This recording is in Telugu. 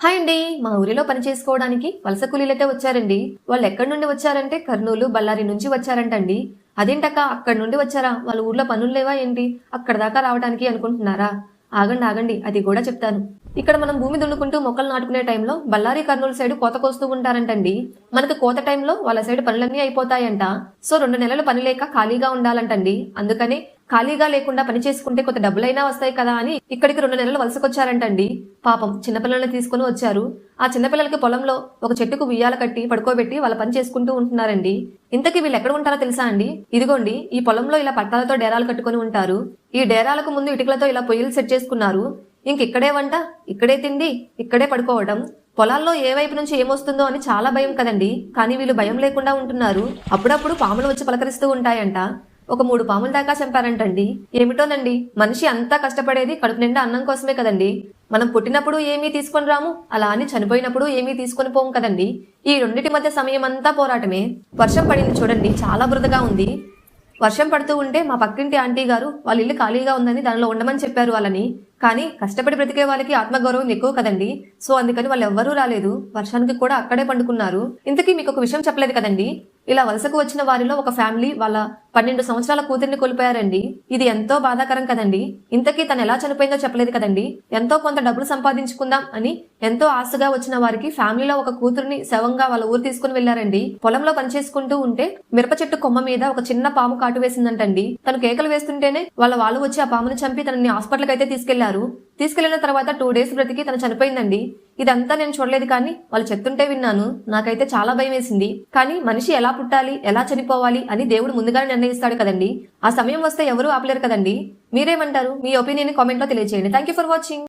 హాయ్ అండి. మా ఊరిలో పని చేసుకోవడానికి వలస కూలీలైతే వచ్చారండి. వాళ్ళు ఎక్కడి నుండి వచ్చారంటే కర్నూలు, బళ్ళారి నుంచి వచ్చారంటండి. అదేంటక్క అక్కడి నుండి వచ్చారా? వాళ్ళ ఊర్లో పనులు లేవా ఏంటి? అక్కడ దాకా రావడానికి అనుకుంటున్నారా? ఆగండి ఆగండి, అది కూడా చెప్తాను. ఇక్కడ మనం భూమి దున్నుకుంటూ మొక్కలు నాటుకునే టైంలో బళ్ళారి కర్నూలు సైడ్ కోత కోస్తూ ఉంటారంటండి. మనకు కోత టైంలో వాళ్ళ సైడ్ పనులన్నీ అయిపోతాయంట. సో 2 నెలలు పని లేక ఖాళీగా ఉండాలంటండి. అందుకని ఖాళీగా లేకుండా పని చేసుకుంటే కొంత డబ్బులైనా వస్తాయి కదా అని ఇక్కడికి 2 నెలలు వలసకొచ్చారంటండి. పాపం చిన్నపిల్లల్ని తీసుకుని వచ్చారు. ఆ చిన్నపిల్లలకి పొలంలో ఒక చెట్టుకు ఉయ్యాల కట్టి పడుకోబెట్టి వాళ్ళ పని చేసుకుంటూ ఉంటున్నారండి. ఇంతకీ వీళ్ళు ఎక్కడ ఉంటారో తెలుసా అండి? ఇదిగోండి, ఈ పొలంలో ఇలా పట్టాలతో డేరాలు కట్టుకుని ఉంటారు. ఈ డేరాలకు ముందు ఇటుకలతో ఇలా పొయ్యిలు సెట్ చేసుకున్నారు. ఇంకిక్కడే వంట, ఇక్కడే తిండి, ఇక్కడే పడుకోవడం. పొలాల్లో ఏ వైపు నుంచి ఏమొస్తుందో అని చాలా భయం కదండి. కానీ వీళ్ళు భయం లేకుండా ఉంటున్నారు. అప్పుడప్పుడు పాములు వచ్చి పలకరిస్తూ ఉంటాయంట. ఒక 3 పాముల దాకా చంపారంటండి. ఏమిటోనండి, మనిషి అంతా కష్టపడేది కడుపు నిండా అన్నం కోసమే కదండి. మనం పుట్టినప్పుడు ఏమీ తీసుకొని రాము, అలా అని చనిపోయినప్పుడు ఏమీ తీసుకొని పోము కదండి. ఈ రెండిటి మధ్య సమయం అంతా పోరాటమే. వర్షం పడింది చూడండి, చాలా బురదగా ఉంది. వర్షం పడుతూ ఉంటే మా పక్కింటి ఆంటీ గారు వాళ్ళ ఇల్లు ఖాళీగా ఉందని దానిలో ఉండమని చెప్పారు వాళ్ళని. కానీ కష్టపడి బ్రతికే వాళ్ళకి ఆత్మగౌరవం ఎక్కువ కదండి. సో అందుకని వాళ్ళు ఎవ్వరూ రాలేదు. వర్షానికి కూడా అక్కడే పండుకున్నారు. ఇంతకీ మీకు ఒక విషయం చెప్పలేదు కదండి. ఇలా వలసకు వచ్చిన వారిలో ఒక ఫ్యామిలీ వాళ్ళ 12 సంవత్సరాల కూతుర్ని కోల్పోయారండి. ఇది ఎంతో బాధాకరం కదండి. ఇంతకీ తను ఎలా చనిపోయిందో చెప్పలేదు కదండి. ఎంతో కొంత డబ్బులు సంపాదించుకుందాం అని ఎంతో ఆశగా వచ్చిన వారికి ఫ్యామిలీలో ఒక కూతుర్ని శవంగా వాళ్ళ ఊరు తీసుకుని వెళ్లారండి. పొలంలో పనిచేసుకుంటూ ఉంటే మిరప చెట్టు కొమ్మ మీద ఒక చిన్న పాము కాటు వేసిందంటండి. తను కేకలు వేస్తుంటేనే వాళ్ళు వచ్చి ఆ పాముని చంపి తనని హాస్పిటల్కి అయితే తీసుకెళ్లిన తర్వాత 2 డేస్ బ్రతికి తను చనిపోయిందండి. ఇదంతా నేను చూడలేదు, కానీ వాళ్ళు చెప్తుంటే విన్నాను. నాకైతే చాలా భయం వేసింది. కానీ మనిషి ఎలా పుట్టాలి, ఎలా చనిపోవాలి అని దేవుడు ముందుగానే నిర్ణయిస్తాడు కదండి. ఆ సమయం వస్తే ఎవరూ ఆపలేరు కదండి. మీరేమంటారు? మీ ఒపీనియన్ కామెంట్ లో తెలియజేయండి. Thank you for watching.